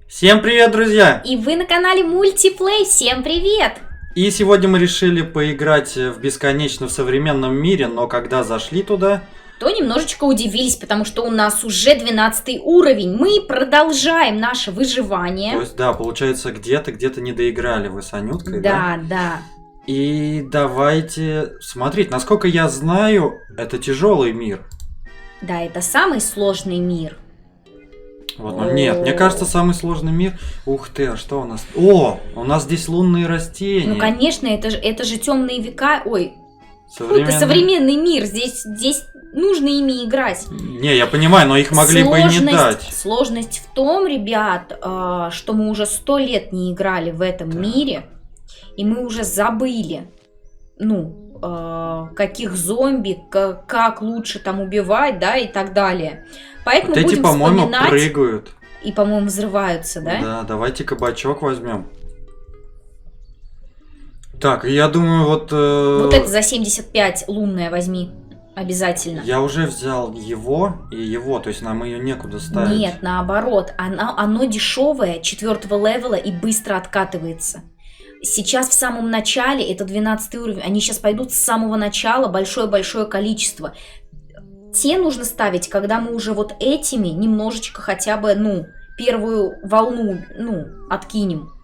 Всем привет, друзья! И вы на канале Мультиплей. Всем привет! И сегодня мы решили поиграть в бесконечно в современном мире, но когда зашли туда... То немножечко удивились, потому что у нас уже 12 уровень. Мы продолжаем наше выживание. То есть, да, получается, где-то не доиграли вы с Анюткой, да? Да. И давайте смотреть. Насколько я знаю, это тяжелый мир. Да, это самый сложный мир. Вот, ну, нет, мне кажется, самый сложный мир... Ух ты, а что у нас? О, у нас здесь лунные растения. Ну, конечно, это же темные века. Ой, Современный... это современный мир. Здесь нужно ими играть. Не, я понимаю, но их могли бы и не дать. Сложность в том, ребят, что мы уже 100 лет не играли в этом мире, и мы уже забыли, каких зомби, как лучше там убивать, да, и так далее. Поэтому вот эти, будем по-моему, вспоминать. Прыгают. И, по-моему, взрываются, да? Да, давайте кабачок возьмем. Так, я думаю, вот... Вот это за 75 лунное возьми. Обязательно. Я уже взял его и его, то есть нам ее некуда ставить. Нет, наоборот. Оно дешевое, 4-го левела и быстро откатывается. Сейчас в самом начале, это 12 уровень, они сейчас пойдут с самого начала, большое-большое количество. Те нужно ставить, когда мы уже вот этими немножечко хотя бы, первую волну, откинем.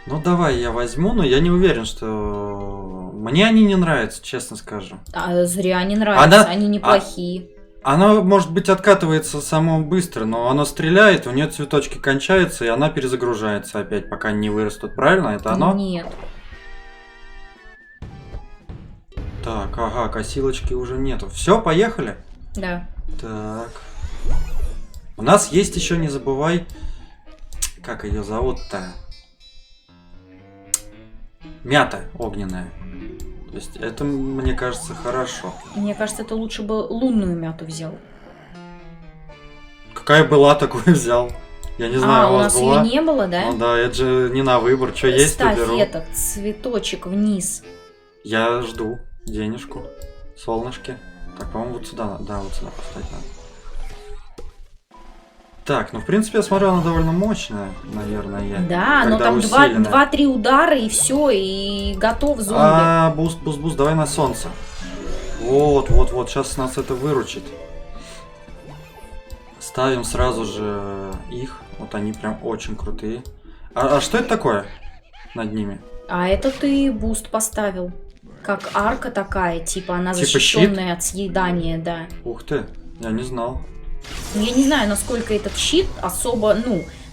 Ну, давай я возьму, но я не уверен, что... Мне они не нравятся, честно скажу. А зря не нравятся, они неплохие. Она, может быть, откатывается само быстро, но она стреляет, у нее цветочки кончаются, и она перезагружается опять, пока не вырастут. Правильно? Это оно? Нет. Так, ага, косилочки уже нету. Все, поехали? Да. Так. У нас есть еще, не забывай, как ее зовут-то? Мята огненная. То есть это, мне кажется, хорошо. Мне кажется, это лучше бы лунную мяту взял. Какая была, такую взял. Я не знаю, у нас была? ее не было, да? Ну да, это же не на выбор. Что есть, то беру. Ставь этот цветочек вниз. Я жду денежку, солнышки. Так, по-моему, вот сюда. Да, вот сюда поставить надо. Так, в принципе, я смотрю, она довольно мощная, наверное. Да, но там 2-3 удара и все, и готов зомби. Буст, давай на солнце. Вот, сейчас нас это выручит. Ставим сразу же их. Вот они прям очень крутые. А что это такое над ними? А это ты буст поставил. Как арка такая, типа она защищенная от съедания, да. Ух ты, я не знал. Я не знаю, насколько этот щит особо,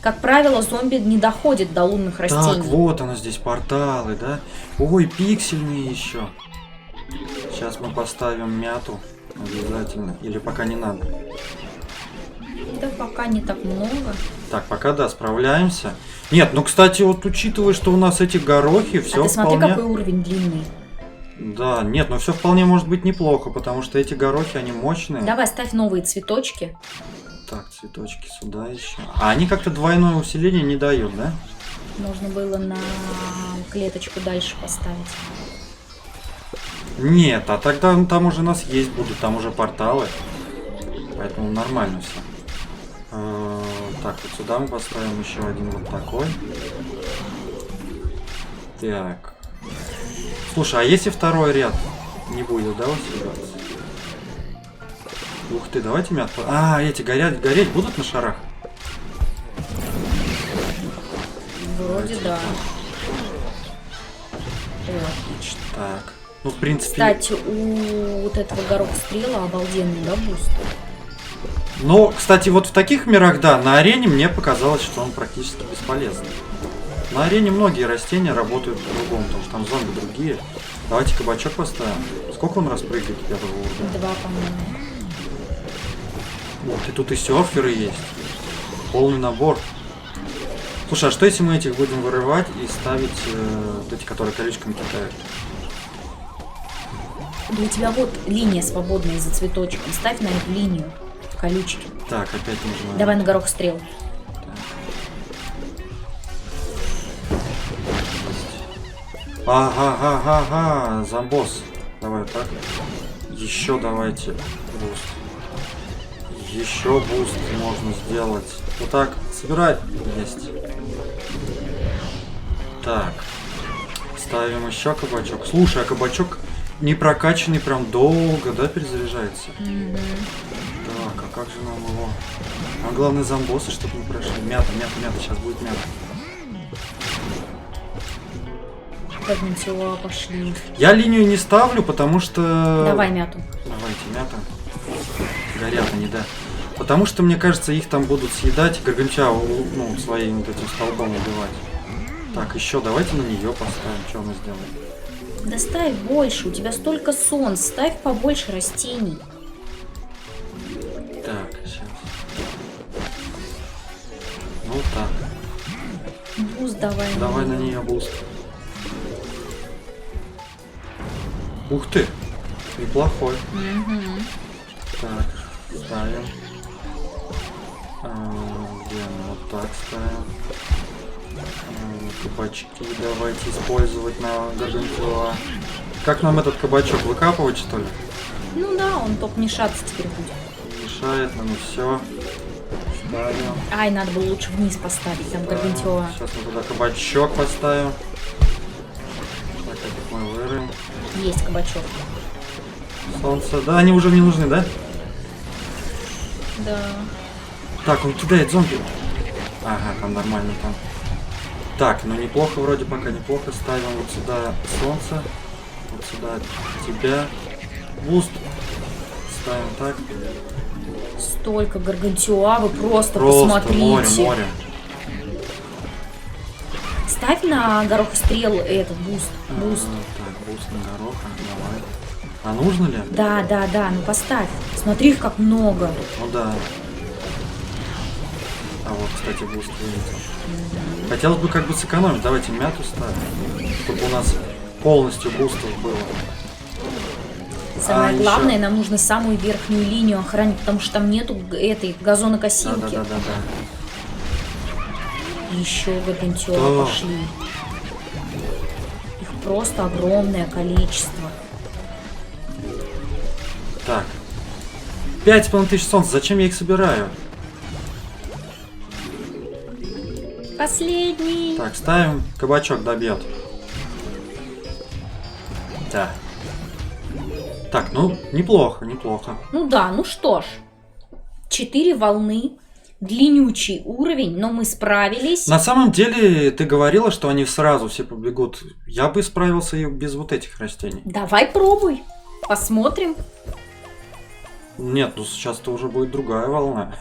как правило, зомби не доходит до лунных растений. Так, вот оно здесь, порталы, да? Ой, пиксельные еще. Сейчас мы поставим мяту обязательно. Или пока не надо? Да пока не так много. Так, пока да, справляемся. Нет, кстати, вот учитывая, что у нас эти горохи, все ты смотри, вполне... какой уровень длинный. Да, нет, все вполне может быть неплохо, потому что эти горохи, они мощные. Давай, ставь новые цветочки. Так, цветочки сюда еще. А они как-то двойное усиление не дают, да? Можно было на клеточку дальше поставить. Нет, а тогда там уже нас есть будут, там уже порталы. Поэтому нормально все. Так, вот сюда мы поставим еще один вот такой. Так. Слушай, а если второй ряд не будет, да, усиливаться? Ух ты, давайте мят... эти гореть будут на шарах? Вроде да. Отлично. Так. В принципе... Кстати, у вот этого гороха стрела обалденный, да, буст? Кстати, вот в таких мирах, да, на арене мне показалось, что он практически бесполезный. На арене многие растения работают по-другому, потому что там зомби другие. Давайте кабачок поставим. Сколько он раз прыгает первого уровня? 2, по-моему. Ух ты, тут и серферы есть. Полный набор. Слушай, а что если мы этих будем вырывать и ставить вот эти, которые колючками кидают? Да у тебя вот линия свободная за цветочком. Ставь на эту линию колючки. Так, опять нужно... Давай на горох стрел. Ага, зомбос. Давай так. Еще давайте буст. Еще буст можно сделать. Вот так. Собирай. Есть. Так. Ставим еще кабачок. Слушай, а кабачок не прокачанный прям долго, да, перезаряжается? Так, а как же нам его? А главное зомбосы, чтобы не прошли. Мята, сейчас будет мята. Гаргантюа пошли. Я линию не ставлю, потому что... Давай мяту. Давайте, мята. Горят они, да. Потому что, мне кажется, их там будут съедать, Гаргантюа, ну, своим вот этим столбом убивать. Так, еще давайте на нее поставим. Что мы сделаем? Да ставь больше, у тебя столько солнц, ставь побольше растений. Так, сейчас. Вот так. Буст давай. Давай на нее буст. Ух ты! Неплохой. Так, ставим. Где мы? Вот так ставим. Кабачки давайте использовать на Гаргантюа. Как нам этот кабачок выкапывать, что ли? Ну да, он только мешаться теперь будет. Мешает нам, и все. Ставим. Ай, надо было лучше вниз поставить, там Гаргантюа. Сейчас мы туда кабачок поставим. Так, как мы вырыем. Есть кабачок. Солнце. Да, они уже не нужны, да? Да. Так, он кидает зомби. Ага, там нормально там. Так, ну неплохо вроде пока, неплохо. Ставим вот сюда солнце. Вот сюда тебя. Буст. Ставим так. Столько Гаргантюа, вы просто Просто посмотрите. море. Ставь на горохострел этот буст. Буст. Так, буст на горох. Давай. А нужно ли? Да, ну поставь. Смотри, их как много. Ну да. А вот, кстати, буст видите. Хотелось бы как бы сэкономить. Давайте мяту ставим. Чтобы у нас полностью бустов было. Самое еще- главное, нам нужно самую верхнюю линию охранить, потому что там нету этой газонокосилки. Да. Еще Гаргантюа Да. пошли. Их просто огромное количество. Так. 5000 солнца. Зачем я их собираю? Последний. Так, ставим. Кабачок добьет. Да. Так, ну, неплохо. Ну да, ну что ж. 4 волны. Длиннючий уровень, но мы справились. На самом деле, ты говорила, что они сразу все побегут. Я бы справился и без вот этих растений. Давай пробуй. Посмотрим. Нет, ну сейчас-то уже будет другая волна.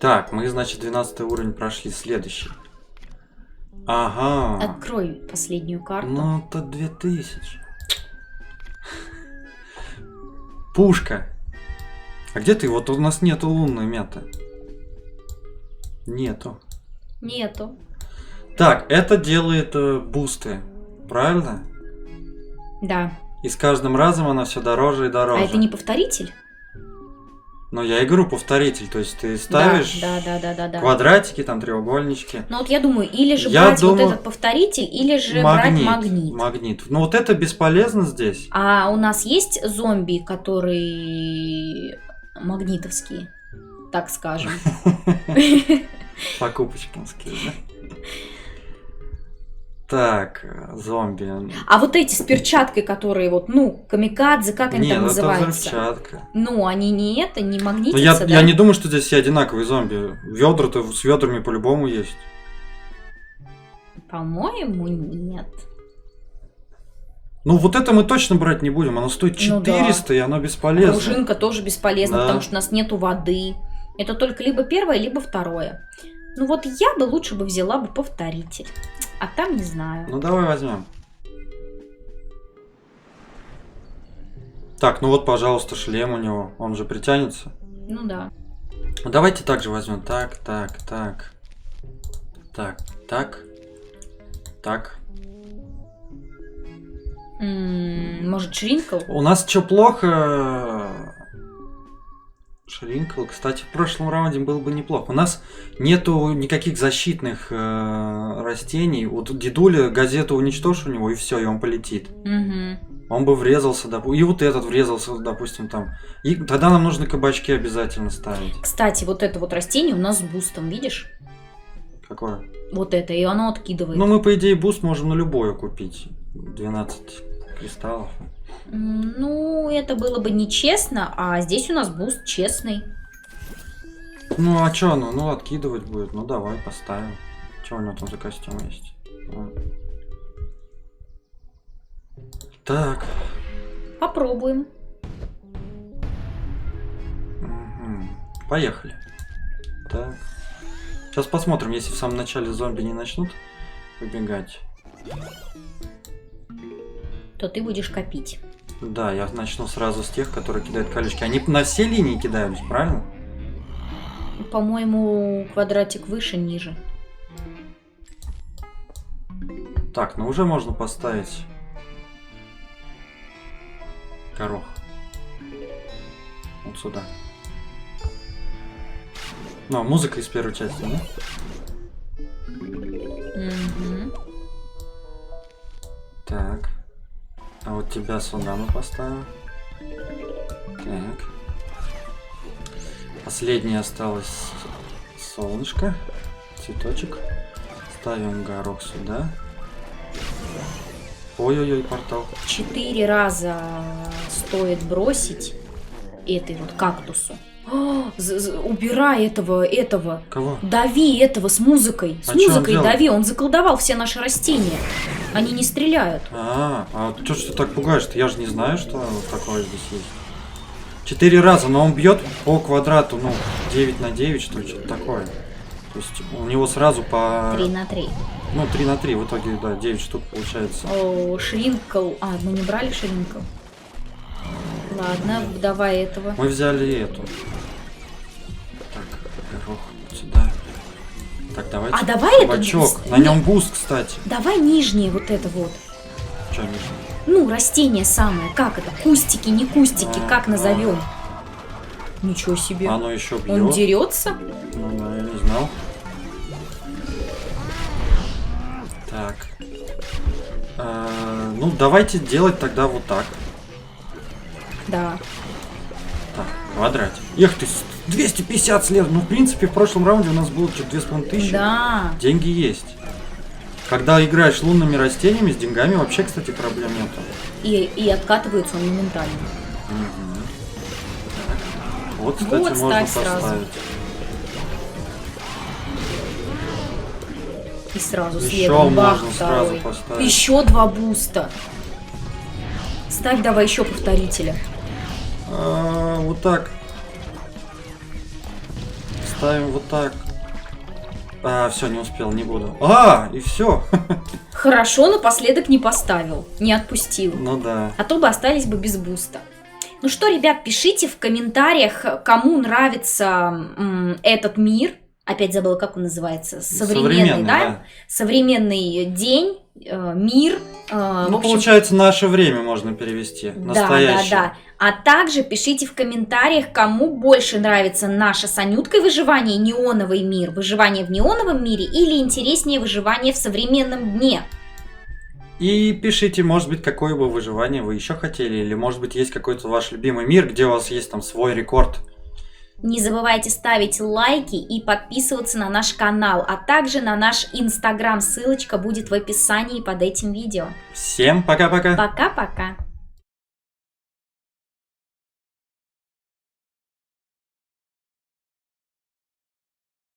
Так, мы, значит, 12 уровень прошли. Следующий. Ага. Открой последнюю карту. Ну, это 2000. Пушка. А где ты? Вот у нас нету лунной мяты. Нету. Нету. Так, это делает бусты. Правильно? Да. И с каждым разом она все дороже и дороже. А это не повторитель? Но я и говорю повторитель. То есть ты ставишь Да. квадратики, там треугольнички. Ну вот я думаю, или же Я брать думаю, вот этот повторитель, или же брать магнит. Магнит. Ну вот это бесполезно здесь. А у нас есть зомби, которые магнитовские, так скажем. Покупочкинские, да? Так, зомби. А вот эти с перчаткой, которые вот, ну, камикадзе, как они Нет, там это называются? взрывчатка. Ну, они не это, не Но магнитятся, да? я не думаю, что здесь все одинаковые зомби. Ведра-то с ведрами по-любому есть. По-моему, нет. Ну вот это мы точно брать не будем. Оно стоит 400, Ну и оно бесполезно. Пружинка тоже бесполезна, Да. потому что у нас нету воды. Это только либо первое, либо второе. Ну вот я бы лучше бы взяла бы повторитель. А там не знаю. Ну давай возьмем. Так, ну вот, пожалуйста, шлем у него. Он же притянется. Ну да. Ну, давайте также возьмем. Так. Может, Шринкл? У нас что плохо? Шринкл, кстати, в прошлом раунде был бы неплохо. У нас нету никаких защитных растений. Вот дедуля газету уничтожь у него, и все, и он полетит. Угу. Он бы врезался, и вот этот врезался, допустим, там. И тогда нам нужно кабачки обязательно ставить. Кстати, вот это вот растение у нас с бустом, видишь? Какое? Вот это, и оно откидывает. Ну, мы, по идее, буст можем на любое купить. 12 кристаллов. Ну, это было бы нечестно, а здесь у нас буст честный. Ну, а чё оно? Ну, откидывать будет. Ну, давай, поставим. Чё у него там за костюм есть? Так. Попробуем. Угу. Поехали. Так. Сейчас посмотрим, если в самом начале зомби не начнут выбегать. То ты будешь копить. Да, я начну сразу с тех, которые кидают колючки. Они на все линии кидались, правильно? По-моему, квадратик выше, ниже. Так, ну уже можно поставить горох. Вот сюда. Ну, а музыка из первой части, да? Угу. Так. А вот тебя сюда мы поставим. Так. Последнее осталось солнышко. Цветочек. Ставим горох сюда. Ой-ой-ой, портал. 4 раза стоит бросить этой вот кактусу. Убирай этого. Кого? Дави этого с музыкой. С А чё он музыкой делает? дави. Он заколдовал все наши растения. Они не стреляют. А чё ж ты так пугаешь-то? Я же не знаю, что такое здесь есть. 4 раза, но он бьет по квадрату, ну, 9 на 9, что ли, что-то такое. То есть у него сразу по... 3 на 3. Ну, 3 на 3, в итоге, да, 9 штук получается. О, шринкл. А, мы не брали шринкл? Ладно, давай этого. Мы взяли эту. Так, горох вот сюда. Так, давайте. А давай это... Кабачок. На нем буст, кстати. Давай нижнее вот это вот. Чё, Миша? Ну, растение самое. Как это? Кустики, не кустики, как назовем? Ничего себе. Оно еще бьет. Он дерется? Ну, да, я не знал. Так. Ну, давайте делать тогда вот так. Да. Так, квадратик. Эх ты, 250 след. Ну, в принципе, в прошлом раунде у нас было что-то 2500. Да. Деньги есть. Когда играешь лунными растениями, с деньгами вообще, кстати, проблем нету. И откатывается он моментально. Угу. Вот, кстати, Вот, можно ставь сразу. поставить. И сразу Еще следом бах, можно сразу второй. поставить. Еще 2 буста. Ставь давай еще повторителя. Вот так. Ставим вот так. Все, не успел, не буду. И все. Хорошо, напоследок не поставил. Не отпустил. Ну да. А то бы остались бы без буста. Ну что, ребят, пишите в комментариях, кому нравится этот мир. Опять забыла, как он называется. Современный, да? Современный день, мир. Ну, получается, наше время можно перевести. Настоящее. Да. А также пишите в комментариях, кому больше нравится наша с Анюткой выживание, неоновый мир, выживание в неоновом мире, или интереснее выживание в современном дне. И пишите, может быть, какое бы выживание вы еще хотели, или может быть есть какой-то ваш любимый мир, где у вас есть там свой рекорд. Не забывайте ставить лайки и подписываться на наш канал, а также на наш инстаграм. Ссылочка будет в описании под этим видео. Всем пока-пока. Пока-пока.